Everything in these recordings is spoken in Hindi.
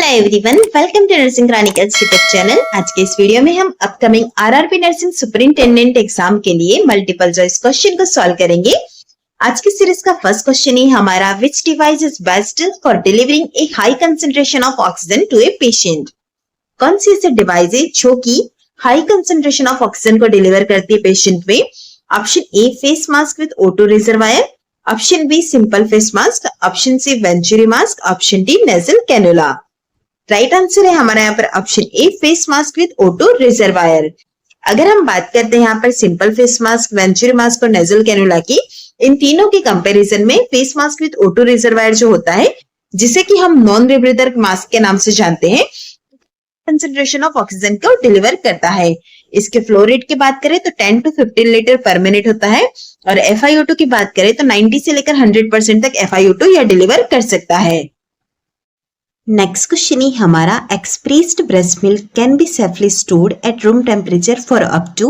Hello everyone, welcome to nursing chronicles YouTube channel. आज के इस वीडियो में हम upcoming RRB nursing superintendent exam के लिए मल्टीपल चॉइस क्वेश्चन को सॉल्व करेंगे। आज की सीरीज का फर्स्ट क्वेश्चन ही हमारा, which device is best for delivering a high concentration of oxygen to a patient. कौन सी ऐसी डिवाइस है जो कि हाई कंसंट्रेशन ऑफ ऑक्सीजन को डिलीवर करती है पेशेंट में? Option A, face mask with O2 reservoir, option B, simple face mask, option C, venturi mask, option D, nasal cannula. Right answer है हमारा यहाँ पर option A, face mask with O2 reservoir. अगर हम बात करते हैं यहाँ पर simple face mask, venturi mask और नेजल कैनुला की, इन तीनों के कंपैरिजन में face mask with O2 reservoir जो होता है, जिसे कि हम नॉन rebreather मास्क के नाम से जानते हैं, कंसंट्रेशन ऑफ ऑक्सीजन को डिलीवर करता है। इसके फ्लो रेट की बात करें तो 10 to 15 लीटर पर मिनट होता है, और FiO2 की बात करें तो 90 से लेकर 100% तक FiO2 यह डिलीवर कर सकता है। नेक्स्ट क्वेश्चन ही हमारा, expressed breast milk can be safely stored at room temperature for up to.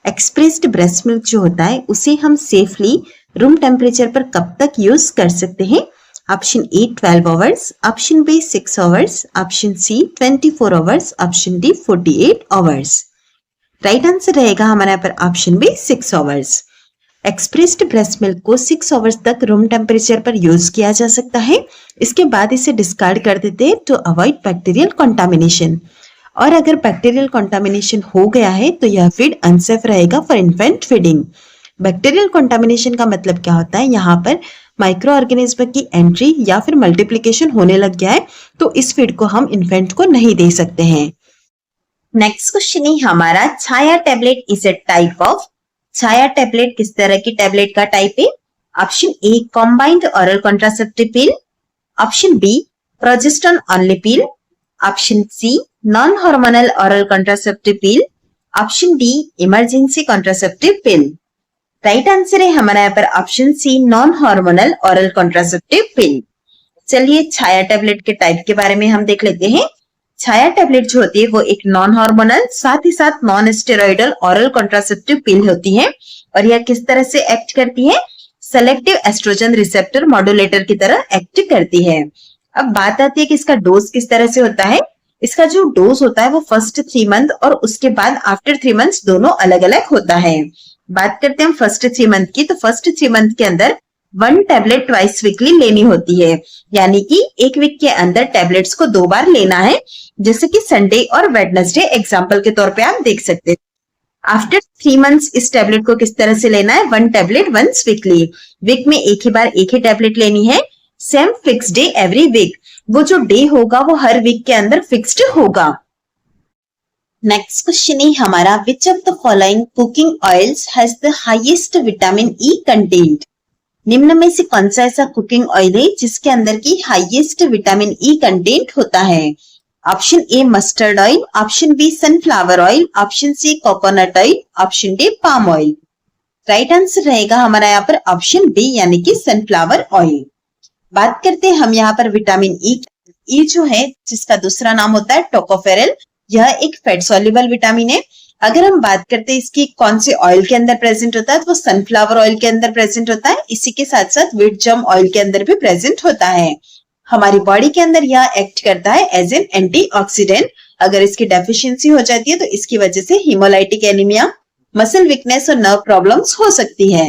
Expressed breast milk जो होता है उसे हम सेफली रूम टेम्परेचर पर कब तक यूज कर सकते हैं? Option A 12 hours, option B 6 hours, option C 24 hours, option D 48 hours. Right answer रहेगा हमारे यहाँ पर option B 6 hours. Expressed breast milk को 6 आवर्स तक रूम टेम्परेचर पर यूज किया जा सकता है। इसके बाद इसे डिस्कार्ड कर देते हैं टू अवॉइड बैक्टीरियल कंटामिनेशन। और अगर बैक्टीरियल कंटामिनेशन हो गया है तो यह फीड अनसेफ रहेगा for infant feeding. Bacterial contamination का मतलब क्या होता है? यहाँ पर माइक्रो ऑर्गेनिज्म की एंट्री या फिर मल्टीप्लिकेशन होने लग गया है, तो इस फीड को हम इन्फेंट को नहीं दे सकते हैं। नेक्स्ट क्वेश्चन ही हमारा, Chhaya tablet is a type of. Chhaya tablet किस तरह की टेबलेट का टाइप है? Option A, combined oral contraceptive pill, option B, progesterone only pill, option C, non hormonal oral contraceptive pill, option D, emergency contraceptive pill. Right answer है हमारा यहाँ पर option C, non hormonal oral contraceptive pill. चलिए छाया टेबलेट के टाइप के बारे में हम देख लेते हैं। छाया टेबलेट जो होती है वो एक नॉन हार्मोनल साथ ही साथ non steroidal oral contraceptive pill होती है, और यह किस तरह से एक्ट करती है? सेलेक्टिव एस्ट्रोजन रिसेप्टर मॉड्यूलेटर की तरह एक्ट करती है। अब बात आती है कि इसका डोज किस तरह से होता है। इसका जो डोज होता है वो फर्स्ट 3 मंथ और उसके बाद आफ्टर 3 मंथ्स दोनों अलग अलग होता है। बात करते हैं हम फर्स्ट 3 मंथ की, तो फर्स्ट 3 मंथ के अंदर 1 टेबलेट ट्वाइस वीकली लेनी होती है, यानी कि एक वीक के अंदर टेबलेट्स को 2 बार लेना है, जैसे कि संडे और वेडनेसडे एग्जाम्पल के तौर पे आप देख सकते हैं। आफ्टर 3 मंथ्स इस टेबलेट को किस तरह से लेना है? 1 टेबलेट वंस वीकली। वीक में एक ही बार एक ही टेबलेट लेनी है। Same fix day every week, वो जो डे होगा वो हर वीक के अंदर फिक्स्ड होगा। नेक्स्ट क्वेश्चन है हमारा, which of the following cooking oils has the highest vitamin E content. निम्न में से कौन सा ऐसा कुकिंग ऑयल है जिसके अंदर की हाईएस्ट विटामिन ई कंटेंट होता है? Option A, mustard oil, option B, sunflower oil, option C, coconut oil, option D, palm oil. Right answer रहेगा हमारा यहाँ पर ऑप्शन बी, यानी कि सनफ्लावर ऑयल। बात करते हैं हम यहाँ पर विटामिन ई। ई जो है, जिसका दूसरा नाम होता है टोकोफेरल, यह एक फैट सॉल्युबल विटामिन है। अगर हम बात करते हैं इसकी कौन से ऑयल के अंदर प्रेजेंट होता है, तो वो सनफ्लावर ऑयल के अंदर प्रेजेंट होता है। इसी के साथ साथ व्हीट जर्म ऑयल के अंदर भी प्रेजेंट होता है। हमारी बॉडी के अंदर यह एक्ट करता है एज एन एंटीऑक्सीडेंट। अगर इसकी डेफिशिएंसी हो जाती है तो इसकी वजह से हीमोलाइटिक एनीमिया, मसल वीकनेस और नर्व प्रॉब्लम्स हो सकती है।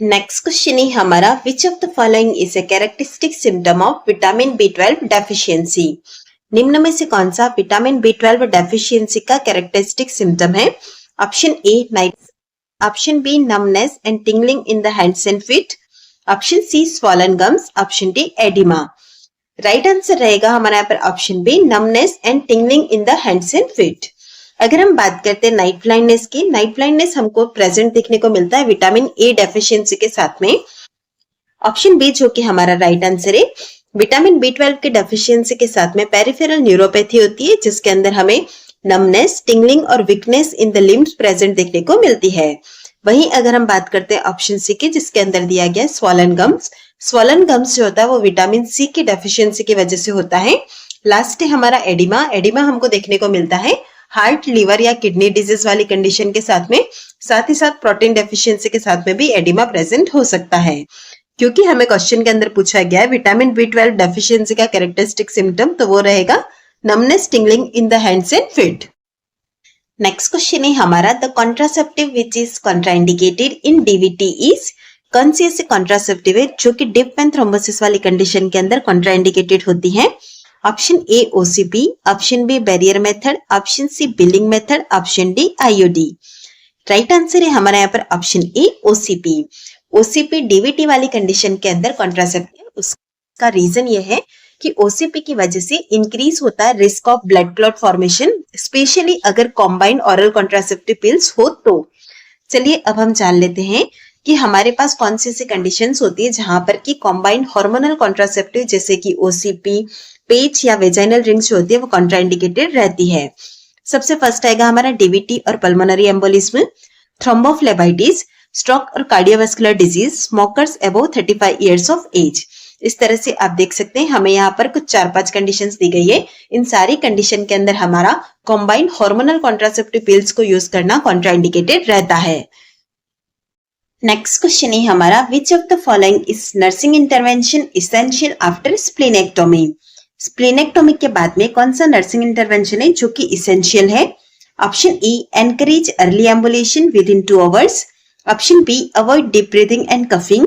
नेक्स्ट क्वेश्चन है हमारा, which of the following is a characteristic symptom of vitamin B12 deficiency. निम्न में से कौन सा विटामिन B12 डेफिशिएंसी का कैरेक्टरिस्टिक सिम्टम है? Option A, night, option B, numbness and tingling in the hands and feet, option C, swollen gums, option D, oedema. Right answer रहेगा हमारे यहाँ पर option B, numbness and tingling in the hands and feet. अगर हम बात करते हैं नाइट ब्लाइंडनेस की, नाइट ब्लाइंडनेस हमको प्रेजेंट देखने को मिलता है विटामिन ए डेफिशिएंसी के साथ में। ऑप्शन बी जो कि हमारा राइट आंसर है, विटामिन B12 के डेफिशिएंसी के साथ में पेरिफेरल न्यूरोपैथी होती है, जिसके अंदर हमें नमनेस, टिंगलिंग और weakness in the limbs present देखने को मिलती है। वहीं अगर हम बात करते हैं ऑप्शन सी की, जिसके अंदर दिया गया स्वॉलन गम्स, स्वॉलन गम्स जो होता है वो विटामिन सी की डेफिशिएंसी की वजह से होता है। लास्ट है हमारा एडिमा। एडिमा हमको देखने को मिलता है हार्ट, लिवर या किडनी डिजीज वाली कंडीशन के साथ में, साथ ही साथ प्रोटीन डेफिशिएंसी के साथ में भी एडिमा प्रेजेंट हो सकता है। क्योंकि हमें क्वेश्चन के अंदर पूछा गया है विटामिन B12 डेफिशिएंसी का कैरेक्टरिस्टिक सिम्टम, तो वो रहेगा numbness, tingling in the hands and feet. Next question है हमारा the contraceptive which is contraindicated in DVT is, कौन सी ऐसी कॉन्ट्रासेप्टिव है जो कि डिप वेन थ्रोम्बोसिस वाली कंडीशन के अंदर कॉन्ट्राइंडिकेटेड होती है? Option A OCP, option B barrier method, option C billing method, option D IUD। Right answer है हमारा यहाँ पर option A OCP। OCP DVT वाली कंडीशन के अंदर कॉन्ट्रासेप्टिव, उसका रीजन ये है कि OCP की वजह से इंक्रीज होता है risk of blood clot formation, specially अगर कॉम्बाइंड ऑरल कॉन्ट्रासेप्टिव पिल्स हो तो। चलिए अब हम जान लेते हैं कि हमारे पास कौन सी ऐसी कंडीशंस होती है जहां पर कि कॉम्बाइंड हार्मोनल कॉन्ट्रासेप्टिव जैसे कि OCP, पेच या वेजाइनल रिंग्स जो होती है वो कॉन्ट्राइंडिकेटेड रहती है। सबसे फर्स्ट आएगा हमारा DVT और पल्मोनरी एम्बोलिज्म, थ्रोम्बोफ्लेबाइटिस, स्ट्रोक और cardiovascular disease, smokers above 35 years of age. इस तरह से आप देख सकते हैं हमें यहाँ पर कुछ 4-5 कंडीशंस दी गई है। इन सारी कंडीशन के अंदर हमारा कॉम्बाइंड हार्मोनल कॉन्ट्रासेप्टिव पिल्स को यूज करना कॉन्ट्राइंडिकेटेड रहता है। नेक्स्ट क्वेश्चन है हमारा which of the following is nursing intervention essential after splenectomy. Splenectomy के बाद में कौन सा नर्सिंग इंटरवेंशन है जो कि इसेंशियल है? Option E encourage early ambulation within 2 hours, option B avoid deep breathing and coughing,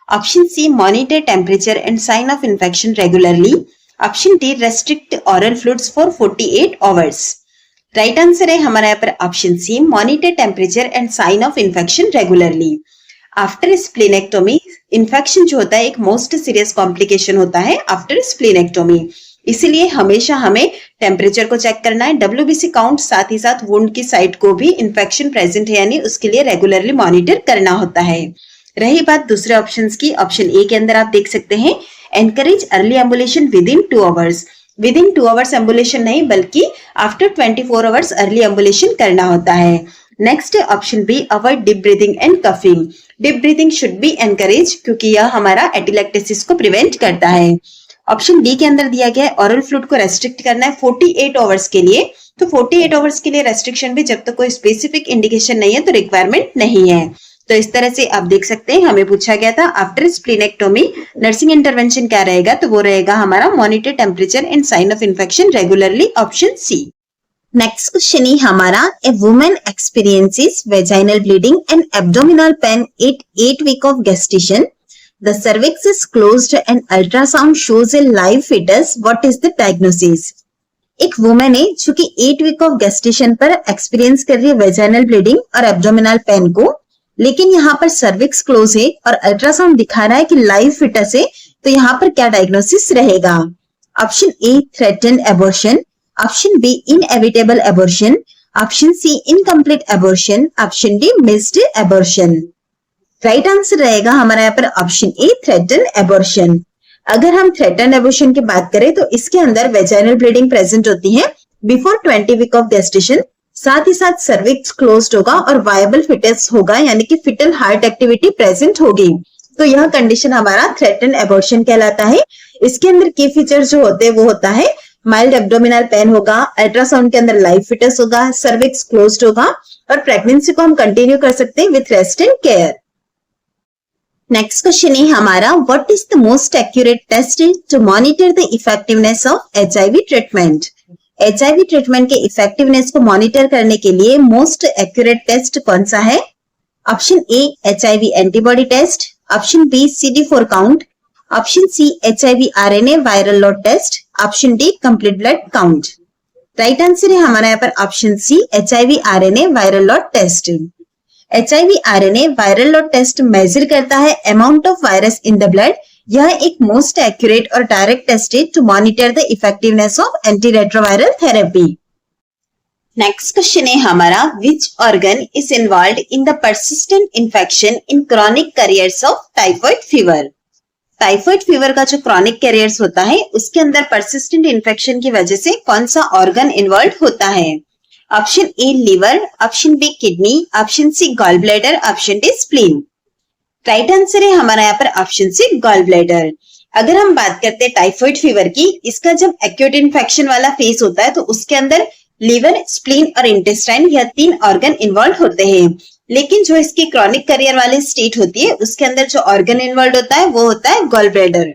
option C monitor temperature and sign of infection regularly, option D restrict oral fluids for 48 hours. Right answer है हमारा यहाँ पर option C monitor temperature and sign of infection regularly. After splenectomy infection जो होता है एक मोस्ट सीरियस कॉम्प्लिकेशन होता है आफ्टर स्प्लीनेक्टोमी, इसीलिए हमेशा हमें टेम्परेचर को चेक करना है, WBC काउंट, साथ ही साथ वुंड की साइट को भी इन्फेक्शन प्रेजेंट है यानी उसके लिए रेगुलरली मॉनिटर करना होता है। रही बात दूसरे ऑप्शंस की, ऑप्शन ए के अंदर आप देख सकते हैं encourage early ambulation within 2 hours. With in 2 hours ambulation नहीं बल्कि आफ्टर 24 आवर्स अर्ली एम्बुलेशन करना होता है। नेक्स्ट है option B avoid deep breathing and coughing. Deep breathing should be encourage क्योंकि यह हमारा एटिलेक्टेसिस को प्रिवेंट करता है। ऑप्शन डी के अंदर दिया गया है ऑरल फ्लूइड को रेस्ट्रिक्ट करना है 48 आवर्स के लिए, तो 48 आवर्स के लिए रेस्ट्रिक्शन भी जब तक कोई स्पेसिफिक इंडिकेशन नहीं है तो रिक्वायरमेंट नहीं है। तो इस तरह से आप देख सकते हैं हमें पूछा गया था आफ्टर स्प्लीनेक्टोमी नर्सिंग इंटरवेंशन क्या रहेगा, तो वो रहेगा हमारा monitor temperature and sign of infection regularly, option C. Next question है हमारा a woman experiences vaginal bleeding and abdominal pain at 8 week of gestation, the cervix is closed and ultrasound shows a live fetus, what is the diagnosis? एक वुमेन है जो कि 8 वीक ऑफ गेस्टेशन पर एक्सपीरियंस कर रही है वेजाइनल ब्लीडिंग और एब्डोमिनल पेन को, लेकिन यहाँ पर सर्विक्स क्लोज है और अल्ट्रासाउंड दिखा रहा है कि लाइव फिटस है, तो यहाँ पर क्या डायग्नोसिस रहेगा? Option A threaten abortion, option B inevitable abortion, option C incomplete abortion, option D missed abortion. Right answer रहेगा हमारा यहाँ पर ऑप्शन ए थ्रेटन एबॉर्शन। अगर हम थ्रेटन एबॉर्शन की बात करें तो इसके अंदर वेजाइनल ब्लीडिंग प्रेजेंट होती है बिफोर 20 वीक ऑफ गेस्टेशन, साथ ही साथ सर्विक्स क्लोज्ड होगा और वायबल फिटस होगा यानी कि फिटल हार्ट एक्टिविटी प्रेजेंट होगी, तो यह कंडीशन हमारा थ्रेटन एबॉर्शन कहलाता है। इसके अंदर की फीचर्स जो होते हैं वो होता है माइल्ड एब्डोमिनल पेन होगा, अल्ट्रासाउंड के अंदर लाइव फिटस होगा, सर्विक्स क्लोज्ड होगा और प्रेगनेंसी को हम कंटिन्यू कर सकते हैं with rest and care. Next question है हमारा what is the most accurate test to monitor the effectiveness of HIV treatment. HIV treatment के इफेक्टिवनेस को मॉनिटर करने के लिए मोस्ट एक्यूरेट टेस्ट कौन सा है? Option A HIV antibody test, option B CD4 count, option C HIV RNA viral load test, option D complete blood count. Right answer है हमारा यहाँ पर option C HIV RNA viral load test. HIV RNA viral load test measure करता है amount of virus in the blood. यह एक मोस्ट एक्यूरेट और डायरेक्ट टेस्ट है to monitor the effectiveness of antiretroviral therapy. Next question है हमारा which organ is involved in the persistent infection in chronic carriers of typhoid fever. Typhoid fever का जो क्रॉनिक कैरियर्स होता है उसके अंदर परसिस्टेंट इन्फेक्शन की वजह से कौन सा ऑर्गन इन्वॉल्व होता है? Option A liver, option B kidney, option C gall bladder, option D spleen. Right answer है हमारा यहाँ पर ऑप्शन सी गॉल ब्लैडर। अगर हम बात करते हैं टाइफॉइड फीवर की, इसका जब एक्यूट इन्फेक्शन वाला फेज होता है तो उसके अंदर लीवर, स्प्लीन और इंटेस्टाइन यह 3 ऑर्गन इन्वॉल्व होते हैं। लेकिन जो इसकी क्रॉनिक करियर वाली स्टेट होती है उसके अंदर जो ऑर्गन इन्वॉल्व होता है वो होता है गॉल ब्लैडर।